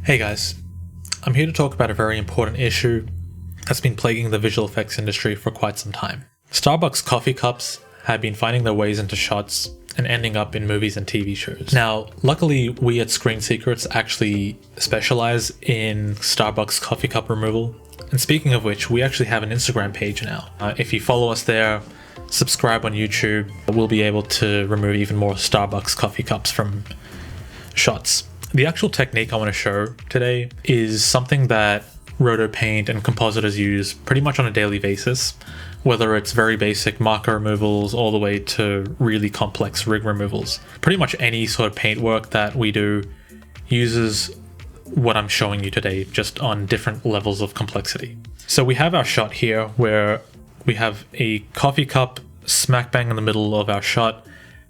Hey guys, I'm here to talk about a very important issue that's been plaguing the visual effects industry for quite some time. Starbucks coffee cups have been finding their ways into shots and ending up in movies and TV shows. Now, luckily we at Screen Secrets actually specialize in Starbucks coffee cup removal. And speaking of which, we actually have an Instagram page now. If you follow us there, subscribe on YouTube, we'll be able to remove even more Starbucks coffee cups from shots. The actual technique I want to show today is something that Roto Paint and compositors use pretty much on a daily basis, whether it's very basic marker removals all the way to really complex rig removals. Pretty much any sort of paint work that we do uses what I'm showing you today, just on different levels of complexity. So we have our shot here where we have a coffee cup smack bang in the middle of our shot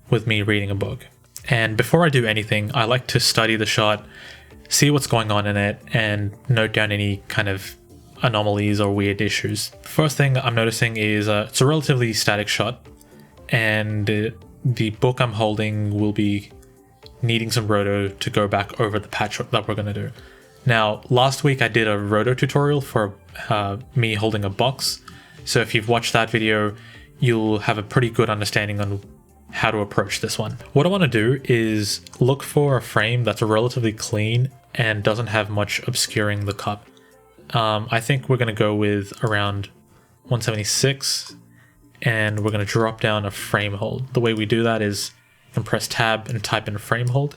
with me reading a book. And before I do anything, I like to study the shot, see what's going on in it, and note down any kind of anomalies or weird issues. First thing I'm noticing is it's a relatively static shot, and the book I'm holding will be needing some roto to go back over the patch that we're going to do. Now, last week I did a roto tutorial for me holding a box, so if you've watched that video, you'll have a pretty good understanding on how to approach this one. What I want to do is look for a frame that's relatively clean and doesn't have much obscuring the cup. I think we're going to go with around 176, and we're going to drop down a frame hold. The way we do that is you can press tab and type in frame hold.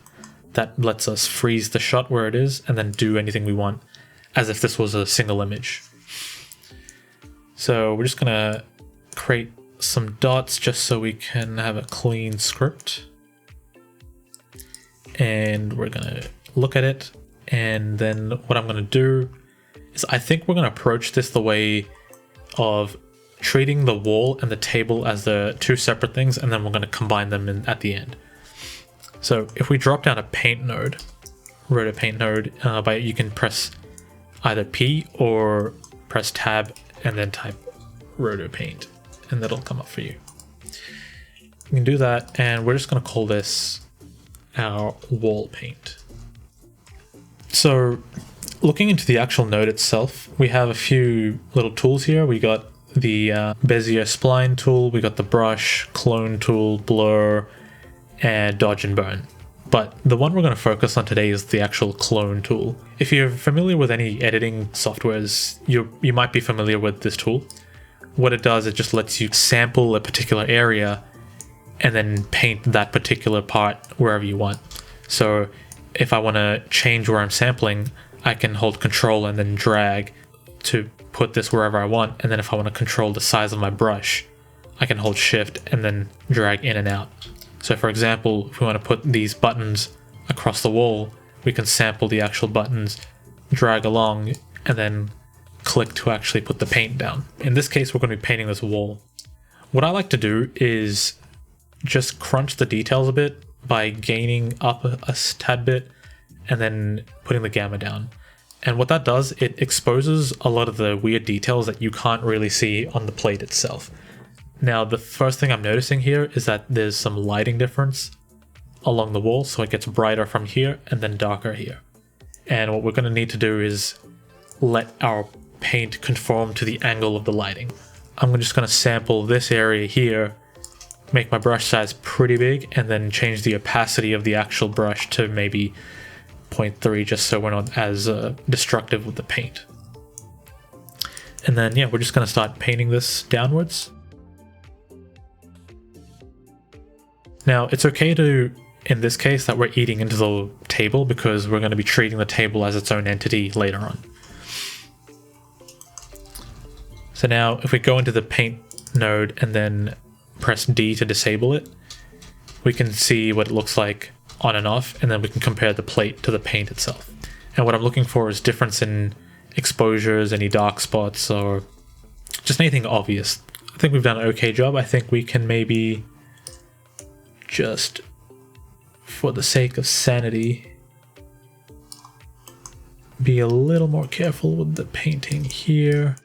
That lets us freeze the shot where it is and then do anything we want as if this was a single image. So we're just going to create some dots just so we can have a clean script, and we're gonna look at it. And then what I'm gonna do is I think we're gonna approach this the way of treating the wall and the table as the two separate things, and then we're gonna combine them in at the end. So if we drop down a paint node, Roto Paint node, you can press either P or press tab and then type Roto Paint, and that'll come up for you. You can do that, and we're just going to call this our wall paint. So looking into the actual node itself, we have a few little tools here. We got the Bezier spline tool, we got the brush, clone tool, blur, and dodge and burn. But the one we're going to focus on today is the actual clone tool. If you're familiar with any editing softwares, you might be familiar with this tool. What it does, it just lets you sample a particular area and then paint that particular part wherever you want. So if I want to change where I'm sampling, I can hold control and then drag to put this wherever I want. And then if I want to control the size of my brush, I can hold shift and then drag in and out. So for example, if we want to put these buttons across the wall, we can sample the actual buttons, drag along, and then click to actually put the paint down. In this case, we're going to be painting this wall. What I like to do is just crunch the details a bit by gaining up a tad bit and then putting the gamma down. And what that does, it exposes a lot of the weird details that you can't really see on the plate itself. Now, the first thing I'm noticing here is that there's some lighting difference along the wall, so it gets brighter from here and then darker here. And what we're going to need to do is let our paint conform to the angle of the lighting. I'm just going to sample this area here, make my brush size pretty big, and then change the opacity of the actual brush to maybe 0.3, just so we're not as destructive with the paint. And then yeah, we're just going to start painting this downwards. Now it's okay to, in this case, that we're eating into the table because we're going to be treating the table as its own entity later on. So now if we go into the paint node and then press D to disable it, we can see what it looks like on and off, and then we can compare the plate to the paint itself. And what I'm looking for is difference in exposures, any dark spots, or just anything obvious. I think we've done an okay job. I think we can maybe just, for the sake of sanity, be a little more careful with the painting here.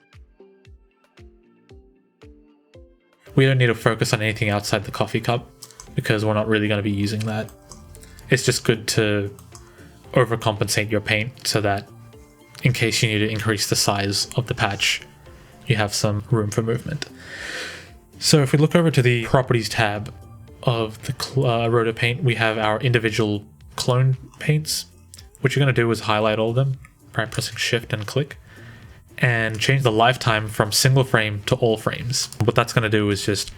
We don't need to focus on anything outside the coffee cup because we're not really going to be using that. It's just good to overcompensate your paint so that in case you need to increase the size of the patch, you have some room for movement. So if we look over to the properties tab of the Roto paint, we have our individual clone paints. What you're going to do is highlight all of them by pressing shift and click, and change the lifetime from single frame to all frames. What that's going to do is just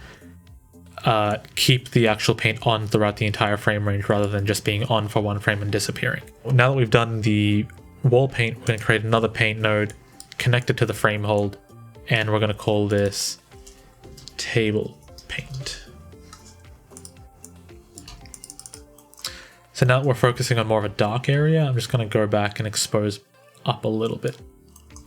keep the actual paint on throughout the entire frame range rather than just being on for one frame and disappearing. Now that we've done the wall paint, we're going to create another paint node connected to the frame hold, and we're going to call this table paint. So now that we're focusing on more of a dark area, I'm just going to go back and expose up a little bit.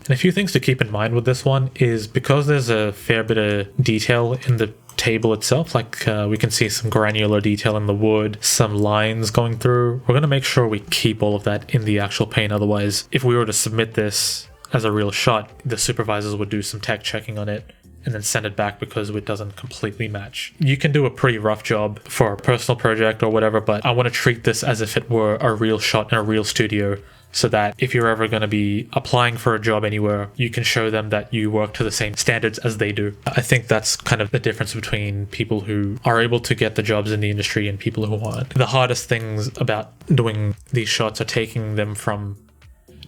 And a few things to keep in mind with this one is because there's a fair bit of detail in the table itself, like we can see some granular detail in the wood, some lines going through, we're going to make sure we keep all of that in the actual paint. Otherwise, if we were to submit this as a real shot, the supervisors would do some tech checking on it and then send it back because it doesn't completely match. You can do a pretty rough job for a personal project or whatever, but I want to treat this as if it were a real shot in a real studio, so that if you're ever going to be applying for a job anywhere, you can show them that you work to the same standards as they do. I think that's kind of the difference between people who are able to get the jobs in the industry and people who aren't. The hardest things about doing these shots are taking them from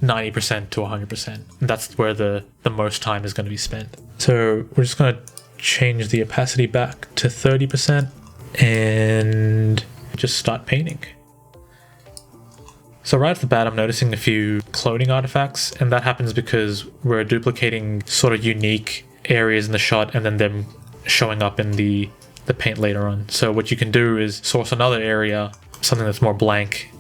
90% to 100%. That's where the most time is going to be spent. So we're just going to change the opacity back to 30% and just start painting. So right off the bat, I'm noticing a few cloning artifacts, and that happens because we're duplicating sort of unique areas in the shot and then them showing up in the paint later on. So what you can do is source another area, something that's more blank.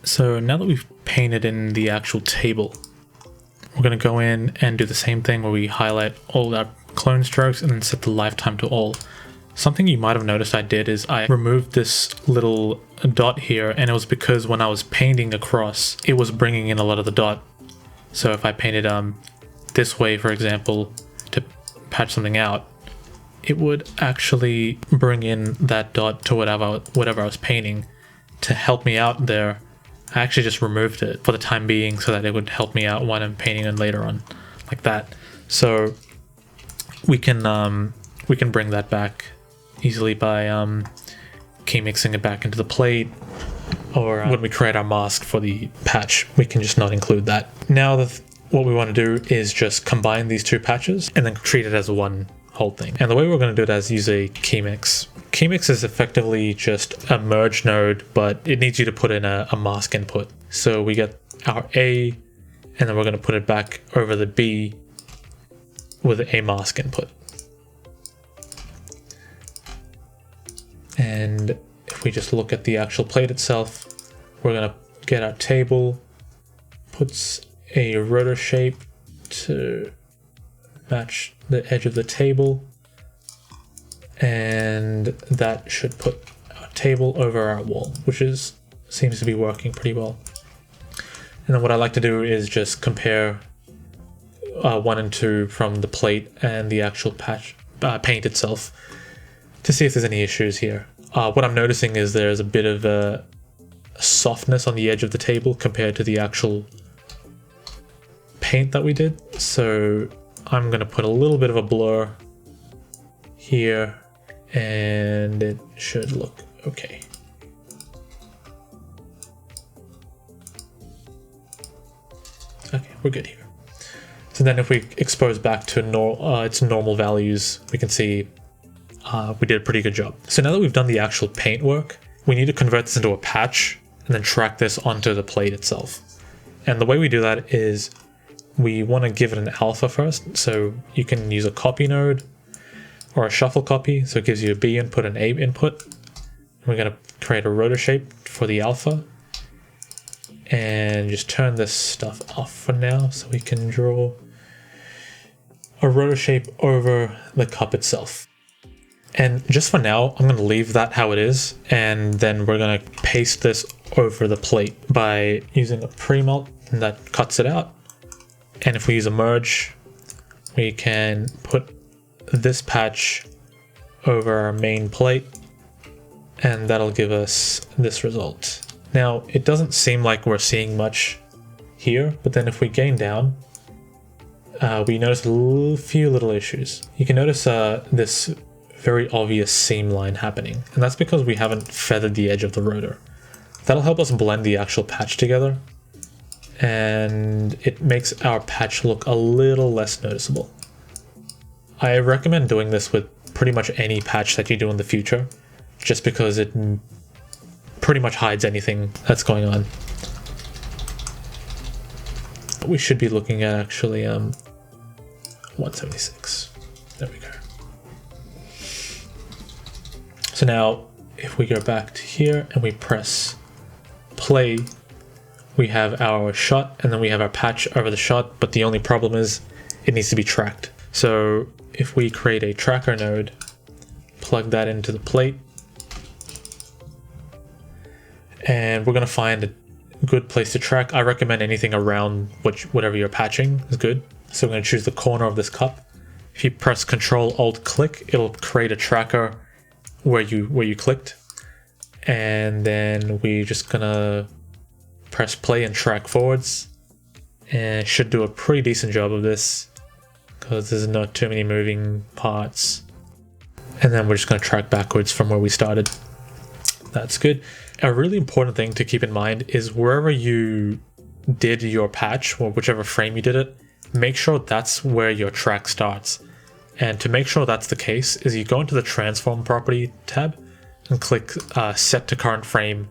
So now that we've painted in the actual table, we're going to go in and do the same thing where we highlight all our clone strokes and then set the lifetime to all. Something you might have noticed I did is I removed this little dot here, and it was because when I was painting across, it was bringing in a lot of the dot. So if I painted this way, for example, to patch something out, it would actually bring in that dot to whatever I was painting to help me out there. I actually just removed it for the time being so that it would help me out when I'm painting and later on, like that. So we can bring that back easily by key mixing it back into the plate, or when we create our mask for the patch, we can just not include that. Now what we want to do is just combine these two patches and then treat it as one whole thing. And the way we're going to do that is use a key mix. Key mix is effectively just a merge node, but it needs you to put in a mask input. So we get our A, and then we're going to put it back over the B with a mask input. And if we just look at the actual plate itself, we're going to get our table, puts a rotor shape to match the edge of the table, and that should put our table over our wall, which seems to be working pretty well. And then what I like to do is just compare 1 and 2 from the plate and the actual paint itself to see if there's any issues here. What I'm noticing is there's a bit of a softness on the edge of the table compared to the actual paint that we did. So I'm going to put a little bit of a blur here, and it should look okay. Okay, we're good here. So then if we expose back to its normal values, we can see we did a pretty good job. So now that we've done the actual paint work, we need to convert this into a patch and then track this onto the plate itself. And the way we do that is we want to give it an alpha first. So you can use a copy node or a shuffle copy. So it gives you a B input and A input. We're going to create a rotor shape for the alpha and just turn this stuff off for now so we can draw a rotor shape over the cup itself. And just for now, I'm going to leave that how it is, and then we're going to paste this over the plate by using a pre-melt that cuts it out. And if we use a merge, we can put this patch over our main plate, and that'll give us this result. Now, it doesn't seem like we're seeing much here, but then if we gain down, we notice a few little issues. You can notice this very obvious seam line happening, and that's because we haven't feathered the edge of the rotor. That'll help us blend the actual patch together, and it makes our patch look a little less noticeable. I recommend doing this with pretty much any patch that you do in the future, just because it pretty much hides anything that's going on. We should be looking at actually 176. There we go. So now if we go back to here and we press play, we have our shot and then we have our patch over the shot, but the only problem is it needs to be tracked. So if we create a tracker node, plug that into the plate, and we're going to find a good place to track. I recommend anything around whatever you're patching is good. So we're going to choose the corner of this cup. If you press Control Alt click, it'll create a tracker where you clicked, and then we're just gonna press play and track forwards, and it should do a pretty decent job of this because there's not too many moving parts. And then we're just going to track backwards from where we started. That's good. A really important thing to keep in mind is wherever you did your patch, or whichever frame you did it, make sure that's where your track starts. And to make sure that's the case is you go into the transform property tab and click set to current frame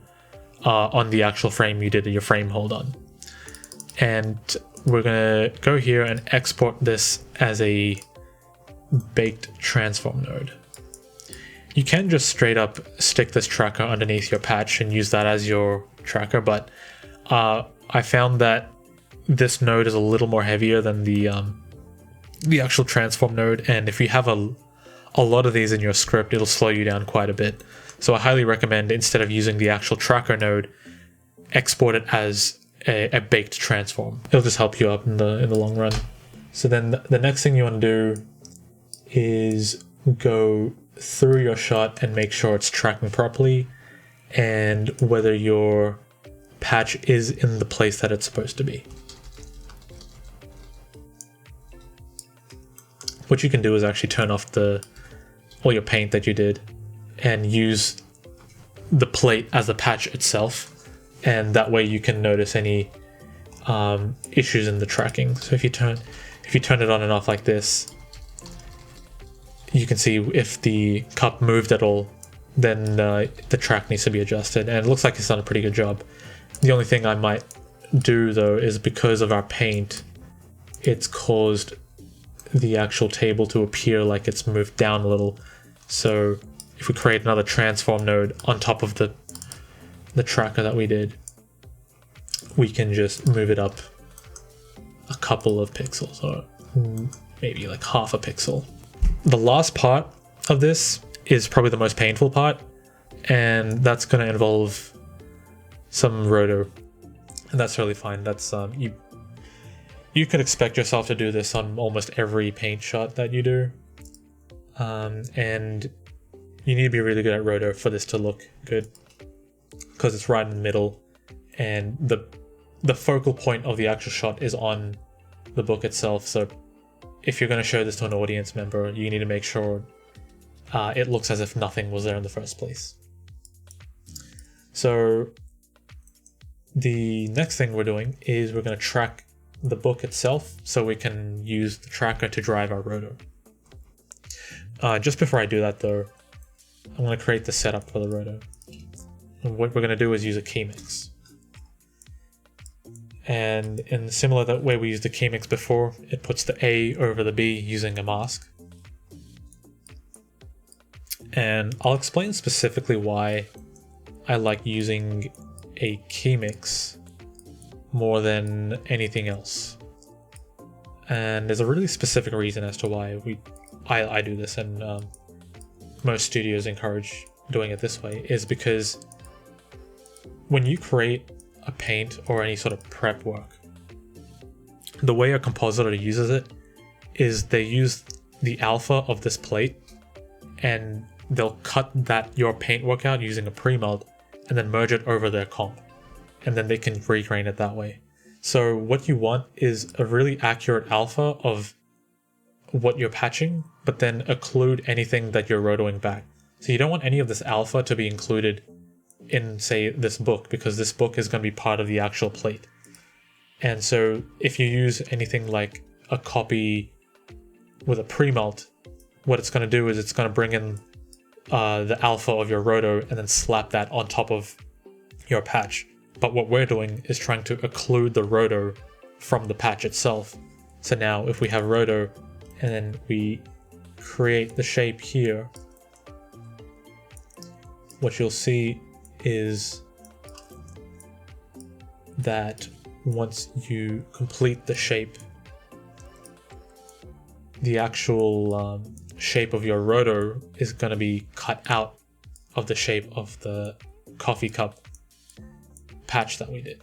on the actual frame you did your frame hold on. And we're gonna go here and export this as a baked transform node. You can just straight up stick this tracker underneath your patch and use that as your tracker, but I found that this node is a little more heavier than the actual transform node, and if you have a lot of these in your script, it'll slow you down quite a bit. So I highly recommend, instead of using the actual tracker node, export it as a baked transform. It'll just help you out in the long run. So then the next thing you want to do is go through your shot and make sure it's tracking properly and whether your patch is in the place that it's supposed to be. What you can do is actually turn off all your paint that you did and use the plate as the patch itself, and that way you can notice any issues in the tracking. So if you turn it on and off like this, you can see if the cup moved at all, then the track needs to be adjusted, and it looks like it's done a pretty good job. The only thing I might do though is, because of our paint, it's caused the actual table to appear like it's moved down a little. So if we create another transform node on top of the tracker that we did, we can just move it up a couple of pixels, or maybe like half a pixel. The last part of this is probably the most painful part, and that's going to involve some rotor, and that's really fine. That's you could expect yourself to do this on almost every paint shot that you do, and you need to be really good at rotor for this to look good, because it's right in the middle, and the focal point of the actual shot is on the book itself. So if you're going to show this to an audience member, you need to make sure it looks as if nothing was there in the first place. So the next thing we're doing is we're going to track the book itself, so we can use the tracker to drive our rotor. Just before I do that though, I'm going to create the setup for the rotor. And what we're going to do is use a key mix. And in similar that way we used the key mix before, it puts the A over the B using a mask. And I'll explain specifically why I like using a key mix more than anything else. And there's a really specific reason as to why I do this, and most studios encourage doing it this way, is because when you create a paint or any sort of prep work, the way a compositor uses it is they use the alpha of this plate and they'll cut your paint work out using a pre-melt and then merge it over their comp, and then they can regrain it that way. So what you want is a really accurate alpha of what you're patching, but then occlude anything that you're rotoing back. So you don't want any of this alpha to be included in, say, this book, because this book is going to be part of the actual plate. And so if you use anything like a copy with a pre-melt, what it's going to do is it's going to bring in the alpha of your roto and then slap that on top of your patch. But what we're doing is trying to occlude the roto from the patch itself. So now if we have roto and then we create the shape here, what you'll see is that once you complete the shape, the actual shape of your roto is going to be cut out of the shape of the coffee cup patch that we did.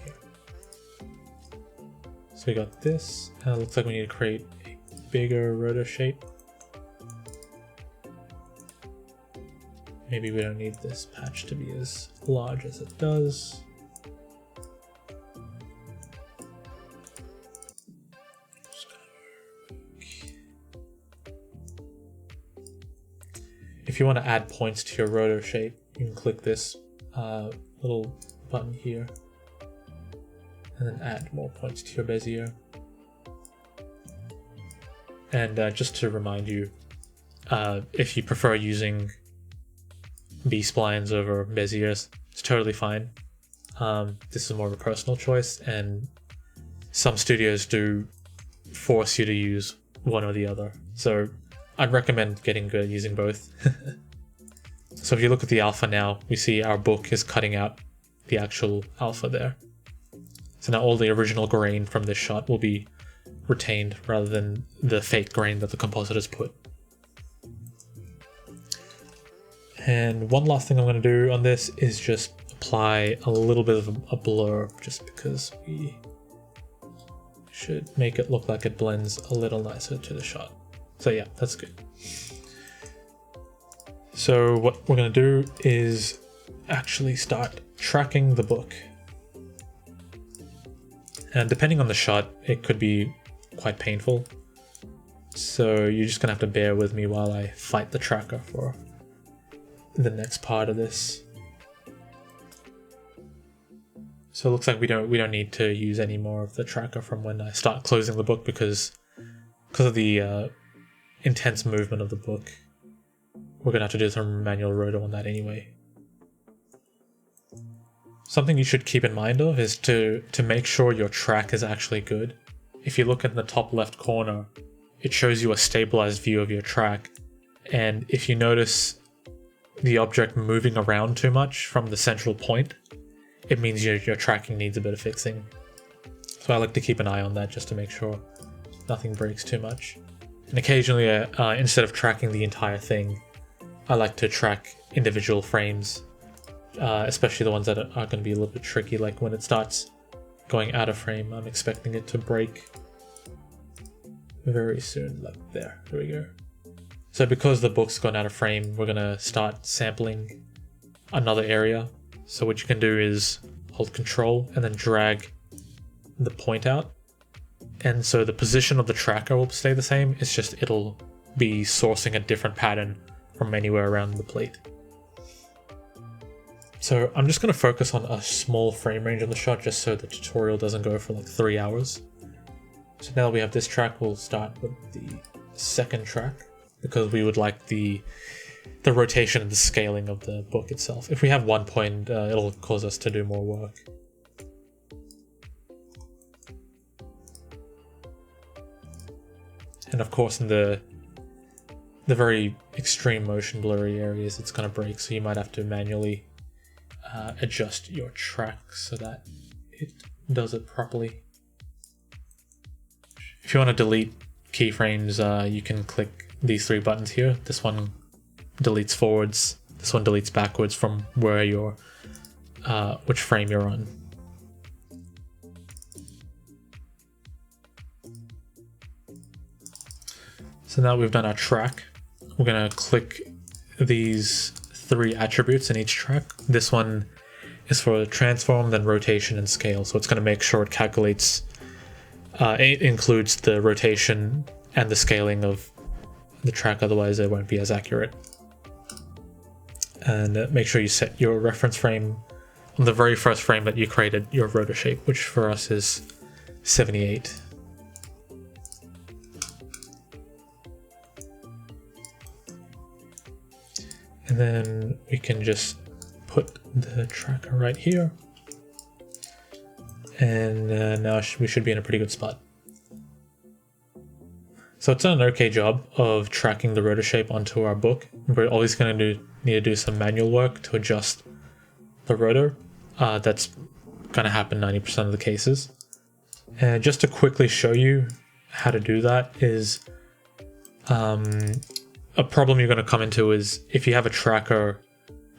Here. So we got this, and it looks like we need to create a bigger roto shape. Maybe we don't need this patch to be as large as it does. If you want to add points to your roto shape, you can click this little button here and then add more points to your Bezier. And just to remind you, if you prefer using B-splines over Beziers, it's totally fine. This is more of a personal choice, and some studios do force you to use one or the other. So I'd recommend getting good at using both. So if you look at the alpha now, we see our book is cutting out the actual alpha there. So now all the original grain from this shot will be retained rather than the fake grain that the compositors put. And one last thing I'm going to do on this is just apply a little bit of a blur, just because we should make it look like it blends a little nicer to the shot. So yeah, that's good. So what we're going to do is actually start tracking the book. And depending on the shot, it could be quite painful. So you're just going to have to bear with me while I fight the tracker for the next part of this. So it looks like we don't need to use any more of the tracker from when I start closing the book, because of the intense movement of the book. We're gonna have to do some manual roto on that anyway. Something you should keep in mind of is to make sure your track is actually good. If you look in the top left corner, it shows you a stabilized view of your track, and if you notice the object moving around too much from the central point, it means your tracking needs a bit of fixing. So I like to keep an eye on that just to make sure nothing breaks too much. And occasionally, instead of tracking the entire thing, I like to track individual frames, especially the ones that are going to be a little bit tricky, like when it starts going out of frame, I'm expecting it to break very soon, like there we go. So because the book's gone out of frame, we're going to start sampling another area. So what you can do is hold Control and then drag the point out. And so the position of the tracker will stay the same, it's just it'll be sourcing a different pattern from anywhere around the plate. So I'm just going to focus on a small frame range on the shot just so the tutorial doesn't go for like 3 hours. So now that we have this track, we'll start with the second track, because we would like the the rotation and the scaling of the book itself. If we have 1 point, it'll cause us to do more work. And of course in the very extreme motion blurry areas, it's going to break, so you might have to manually adjust your track so that it does it properly. If you want to delete keyframes, you can click these 3 buttons here. This one deletes forwards, this one deletes backwards from where you're, which frame you're on. So now we've done our track. We're going to click these 3 attributes in each track. This one is for transform, then rotation and scale. So it's going to make sure it calculates, it includes the rotation and the scaling of the track, otherwise it won't be as accurate. And make sure you set your reference frame on the very first frame that you created your rotor shape, which for us is 78. And then we can just put the tracker right here. And now we should be in a pretty good spot. So it's done an okay job of tracking the rotor shape onto our book. We're always going to need to do some manual work to adjust the rotor. That's going to happen 90% of the cases. And just to quickly show you how to do that is a problem you're going to come into is if you have a tracker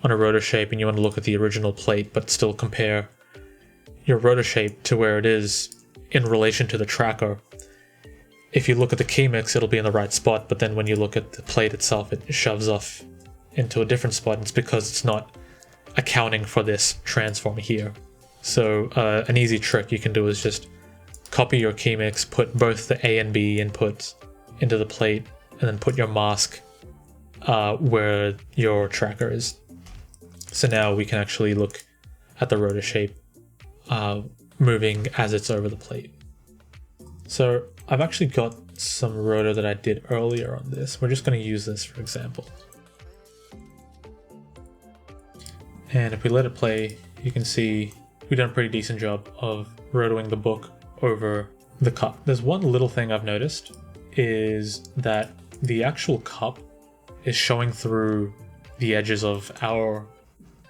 on a rotor shape and you want to look at the original plate but still compare your rotor shape to where it is in relation to the tracker. If you look at the key mix, it'll be in the right spot, but then when you look at the plate itself, it shoves off into a different spot, and it's because it's not accounting for this transform here. So an easy trick you can do is just copy your key mix, put both the A and B inputs into the plate, and then put your mask where your tracker is. So now we can actually look at the rotor shape moving as it's over the plate. So I've actually got some rotor that I did earlier on this. We're just going to use this for example. And if we let it play, you can see we've done a pretty decent job of rotoring the book over the cup. There's one little thing I've noticed is that the actual cup is showing through the edges of our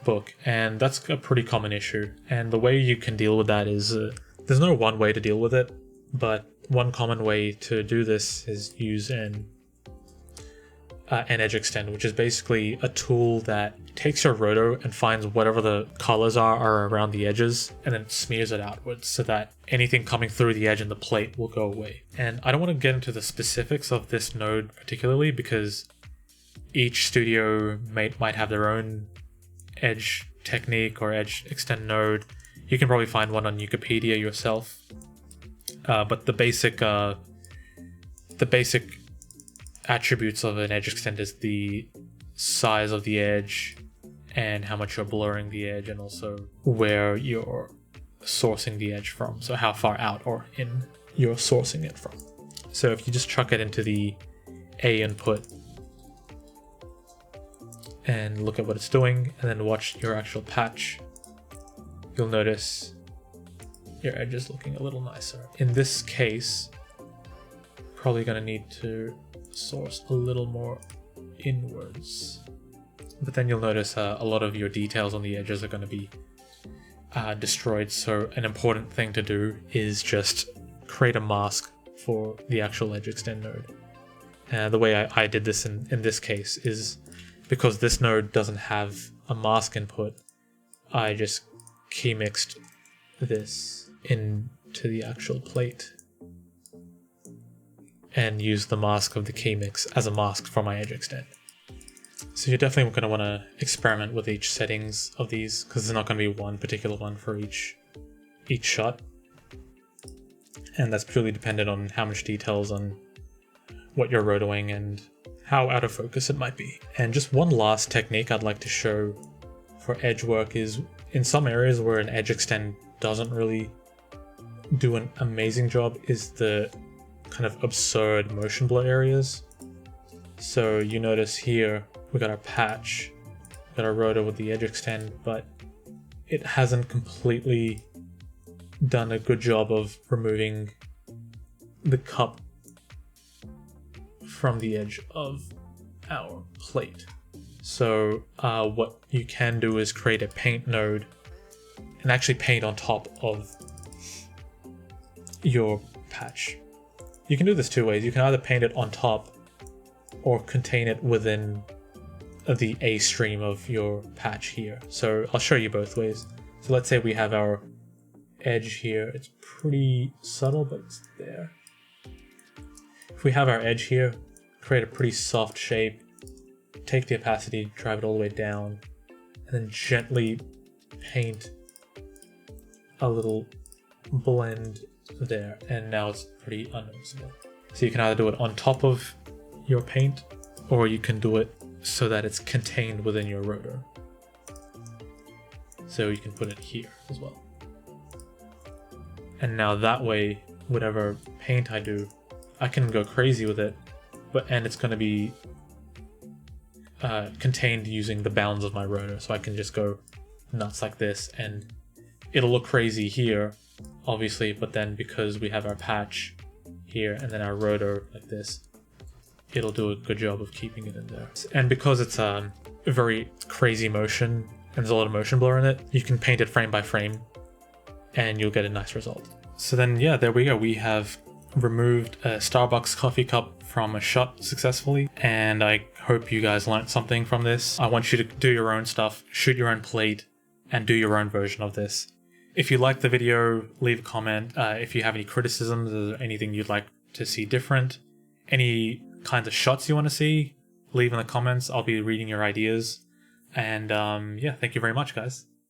book, and that's a pretty common issue. And the way you can deal with that is there's no one way to deal with it, but one common way to do this is use an edge extend, which is basically a tool that takes your rotor and finds whatever the colors are around the edges and then smears it outwards so that anything coming through the edge in the plate will go away. And I don't want to get into the specifics of this node particularly because each studio might have their own edge technique or edge extend node. You can probably find one on Wikipedia yourself. But the basic attributes of an edge extend is the size of the edge and how much you're blurring the edge, and also where you're sourcing the edge from, so how far out or in you're sourcing it from. So if you just chuck it into the A input and look at what it's doing and then watch your actual patch, you'll notice your edge is looking a little nicer. In this case, probably going to need to source a little more inwards, but then you'll notice a lot of your details on the edges are going to be destroyed. So an important thing to do is just create a mask for the actual edge extend node. The way I did this in this case is because this node doesn't have a mask input, I just key mixed this into the actual plate and use the mask of the key mix as a mask for my edge extend. So you're definitely going to want to experiment with each settings of these, because there's not going to be one particular one for each shot, and that's purely dependent on how much details on what you're rotoing and how out of focus it might be. And just one last technique I'd like to show for edge work is in some areas where an edge extend doesn't really do an amazing job is the kind of absurd motion blur areas. So you notice here We got our patch, we got our rotor with the edge extend, but it hasn't completely done a good job of removing the cup from the edge of our plate. So what you can do is create a paint node and actually paint on top of your patch. You can do this two ways. You can either paint it on top or contain it within the A stream of your patch here. So I'll show you both ways. So let's say we have our edge here. It's pretty subtle, but it's there. If we have our edge here, create a pretty soft shape, take the opacity, drive it all the way down, and then gently paint a little blend there, and now it's pretty unnoticeable. So you can either do it on top of your paint, or you can do it so that it's contained within your rotor. So you can put it here as well. And now that way, whatever paint I do, I can go crazy with it, and it's going to be contained using the bounds of my rotor. So I can just go nuts like this, and it'll look crazy here, obviously, but then because we have our patch here and then our rotor like this, it'll do a good job of keeping it in there. And because it's a very crazy motion and there's a lot of motion blur in it, you can paint it frame by frame and you'll get a nice result. So then, yeah, there we go. We have removed a Starbucks coffee cup from a shot successfully, and I hope you guys learned something from this. I want you to do your own stuff, shoot your own plate, and do your own version of this. If you liked the video, leave a comment. If you have any criticisms or anything you'd like to see different, any kinds of shots you want to see, leave in the comments. I'll be reading your ideas. And yeah, thank you very much, guys.